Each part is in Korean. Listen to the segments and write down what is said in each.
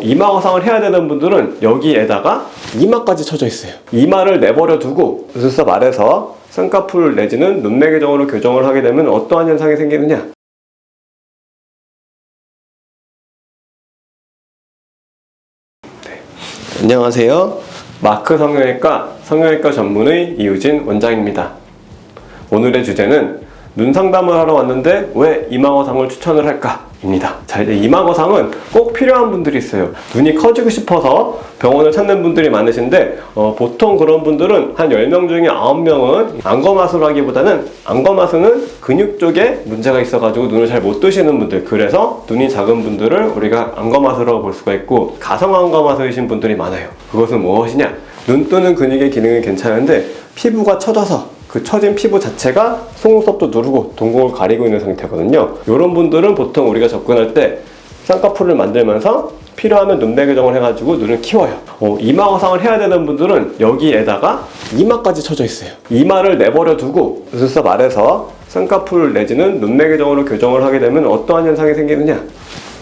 이마 화상을 해야 되는 분들은 여기에다가 이마까지 쳐져 있어요. 이마를 내버려 두고 눈썹 아래서 쌍꺼풀 내지는 눈매 교정으로 교정을 하게 되면 어떠한 현상이 생기느냐? 안녕하세요. 마크 성형외과 전문의 이우진 원장입니다. 오늘의 주제는 눈 상담을 하러 왔는데 왜 이마 거상을 추천을 할까? 입니다. 자, 이제 이마 거상은 꼭 필요한 분들이 있어요. 눈이 커지고 싶어서 병원을 찾는 분들이 많으신데 보통 그런 분들은 한 10명 중에 9명은 안검하수라기보다는 안검하수는 근육 쪽에 문제가 있어가지고 눈을 잘 못 뜨시는 분들, 그래서 눈이 작은 분들을 우리가 안검하수라고 볼 수가 있고, 가성 안검하수이신 분들이 많아요. 그것은 무엇이냐? 눈 뜨는 근육의 기능은 괜찮은데 피부가 처져서 그 처진 피부 자체가 속눈썹도 누르고 동공을 가리고 있는 상태거든요. 이런 분들은 보통 우리가 접근할 때 쌍꺼풀을 만들면서 필요하면 눈매 교정을 해가지고 눈을 키워요. 이마 거상을 해야 되는 분들은 여기에다가 이마까지 쳐져 있어요. 이마를 내버려 두고 눈썹 아래서 쌍꺼풀 내지는 눈매 교정으로 교정을 하게 되면 어떠한 현상이 생기느냐?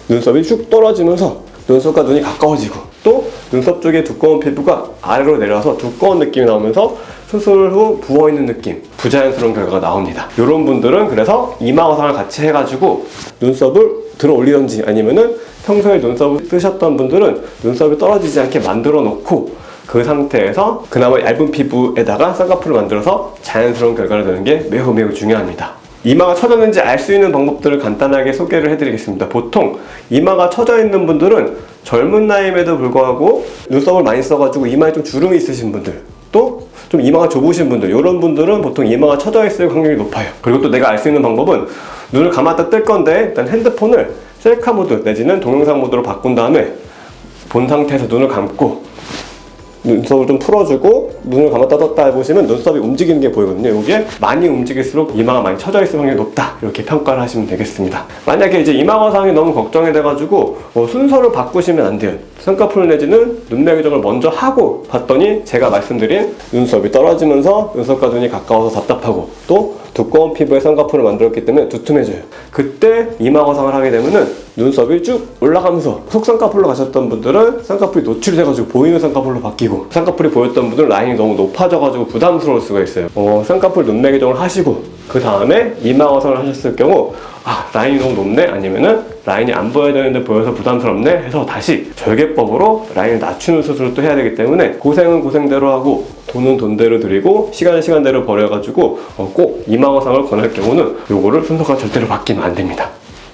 눈썹이 쭉 떨어지면서 눈썹과 눈이 가까워지고, 또 눈썹 쪽에 두꺼운 피부가 아래로 내려서 두꺼운 느낌이 나오면서 수술 후 부어있는 느낌, 부자연스러운 결과가 나옵니다. 이런 분들은 그래서 이마 거상을 같이 해가지고 눈썹을 들어 올리던지, 아니면은 평소에 눈썹을 뜨셨던 분들은 눈썹이 떨어지지 않게 만들어 놓고 그 상태에서 그나마 얇은 피부에다가 쌍꺼풀을 만들어서 자연스러운 결과를 내는 게 매우 매우 중요합니다. 이마가 처졌는지 알 수 있는 방법들을 간단하게 소개를 해드리겠습니다. 보통 이마가 처져 있는 분들은 젊은 나이임에도 불구하고 눈썹을 많이 써가지고 이마에 좀 주름이 있으신 분들, 또 좀 이마가 좁으신 분들, 이런 분들은 보통 이마가 처져 있을 확률이 높아요. 그리고 또 내가 알 수 있는 방법은 눈을 감았다 뜰 건데 일단 핸드폰을 셀카 모드 내지는 동영상 모드로 바꾼 다음에 본 상태에서 눈을 감고 눈썹을 좀 풀어주고 눈을 감았다 떴다 해보시면 눈썹이 움직이는 게 보이거든요. 이게 많이 움직일수록 이마가 많이 처져 있을 확률이 높다, 이렇게 평가를 하시면 되겠습니다. 만약에 이제 이마 거상이 너무 걱정이 돼가지고 순서를 바꾸시면 안 돼요. 쌍꺼풀 내지는 눈매 교정을 먼저 하고 봤더니 제가 말씀드린 눈썹이 떨어지면서 눈썹과 눈이 가까워서 답답하고 또 두꺼운 피부에 쌍꺼풀을 만들었기 때문에 두툼해져요. 그때 이마 거상을 하게 되면은 눈썹이 쭉 올라가면서 속쌍꺼풀로 가셨던 분들은 쌍꺼풀이 노출이 돼가지고 보이는 쌍꺼풀로 바뀌고, 쌍꺼풀이 보였던 분들은 라인이 너무 높아져가지고 부담스러울 수가 있어요. 쌍꺼풀 눈매 교정을 하시고 그 다음에 이마 거상을 하셨을 경우 라인이 너무 높네, 아니면은 라인이 안 보여야 되는데 보여서 부담스럽네 해서 다시 절개법으로 라인을 낮추는 수술을 또 해야 되기 때문에 고생은 고생대로 하고 돈은 돈대로 드리고 시간은 시간대로 버려가지고 꼭 이마 거상을 권할 경우는 요거를 순서가 절대로 바뀌면 안 됩니다.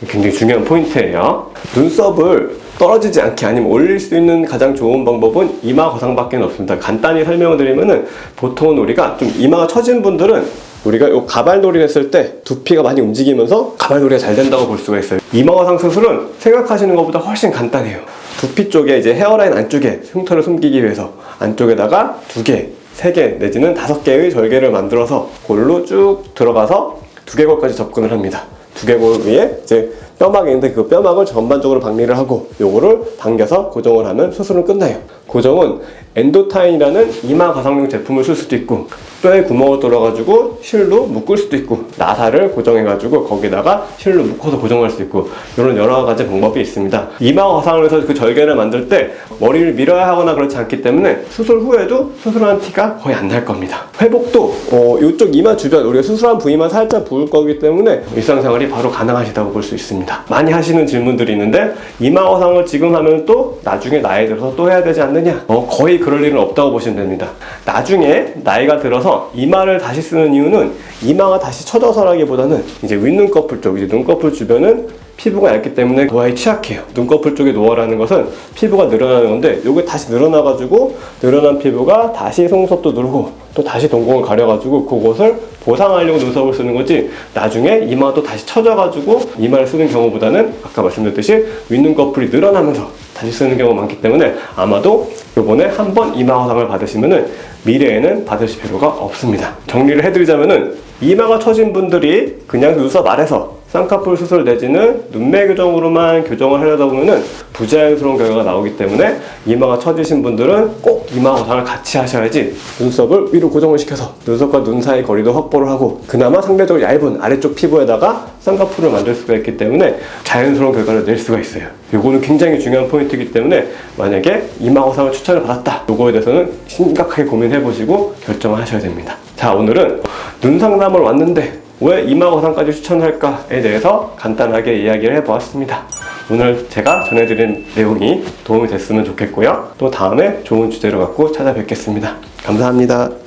굉장히 중요한 포인트예요. 눈썹을 떨어지지 않게 아니면 올릴 수 있는 가장 좋은 방법은 이마 거상밖에 없습니다. 간단히 설명을 드리면은, 보통은 우리가 좀 이마가 처진 분들은 우리가 요 가발놀이를 했을 때 두피가 많이 움직이면서 가발놀이가 잘 된다고 볼 수가 있어요. 이마 거상 수술은 생각하시는 것보다 훨씬 간단해요. 두피 쪽에 이제 헤어라인 안쪽에 흉터를 숨기기 위해서 안쪽에다가 2개, 3개 내지는 5개의 절개를 만들어서 골로 쭉 들어가서 두개골까지 접근을 합니다. 두개골 위에 이제 뼈막이 있는데 그 뼈막을 전반적으로 박리를 하고 요거를 당겨서 고정을 하면 수술은 끝나요. 고정은 엔도타인이라는 이마 거상용 제품을 쓸 수도 있고, 뼈에 구멍을 뚫어가지고 실로 묶을 수도 있고, 나사를 고정해가지고 거기다가 실로 묶어서 고정할 수 있고, 이런 여러 가지 방법이 있습니다. 이마 거상을 해서 그 절개를 만들 때 머리를 밀어야 하거나 그렇지 않기 때문에 수술 후에도 수술한 티가 거의 안 날 겁니다. 회복도 이쪽 이마 주변, 우리가 수술한 부위만 살짝 부을 거기 때문에 일상생활이 바로 가능하시다고 볼 수 있습니다. 많이 하시는 질문들이 있는데, 이마 거상을 지금 하면 또 나중에 나이 들어서 또 해야 되지 않느냐? 거의 그럴 일은 없다고 보시면 됩니다. 나중에 나이가 들어서 이마를 다시 쓰는 이유는 이마가 다시 처져서라기보다는 이제 윗눈꺼풀 쪽, 이제 눈꺼풀 주변은 피부가 얇기 때문에 노화에 취약해요. 눈꺼풀 쪽의 노화라는 것은 피부가 늘어나는 건데, 요게 다시 늘어나가지고 늘어난 피부가 다시 속눈썹도 누르고 또 다시 동공을 가려가지고 그곳을 보상하려고 눈썹을 쓰는 거지, 나중에 이마도 다시 처져가지고 이마를 쓰는 경우보다는 아까 말씀드렸듯이 윗눈꺼풀이 늘어나면서 다시 쓰는 경우가 많기 때문에 아마도 요번에 한번 이마 거상을 받으시면은 미래에는 받으실 필요가 없습니다. 정리를 해드리자면은, 이마가 처진 분들이 그냥 눈썹 아래서 쌍꺼풀 수술 내지는 눈매 교정으로만 교정을 하려다 보면은 부자연스러운 결과가 나오기 때문에 이마가 처지신 분들은 꼭 이마 거상을 같이 하셔야지 눈썹을 위로 고정을 시켜서 눈썹과 눈 사이 거리도 확보를 하고 그나마 상대적으로 얇은 아래쪽 피부에다가 쌍꺼풀을 만들 수가 있기 때문에 자연스러운 결과를 낼 수가 있어요. 요거는 굉장히 중요한 포인트이기 때문에 만약에 이마 거상을 추천을 받았다, 요거에 대해서는 심각하게 고민해 보시고 결정을 하셔야 됩니다. 자, 오늘은 눈 상담을 왔는데 왜 이마 거상까지 추천할까에 대해서 간단하게 이야기를 해보았습니다. 오늘 제가 전해드린 내용이 도움이 됐으면 좋겠고요. 또 다음에 좋은 주제로 갖고 찾아뵙겠습니다. 감사합니다.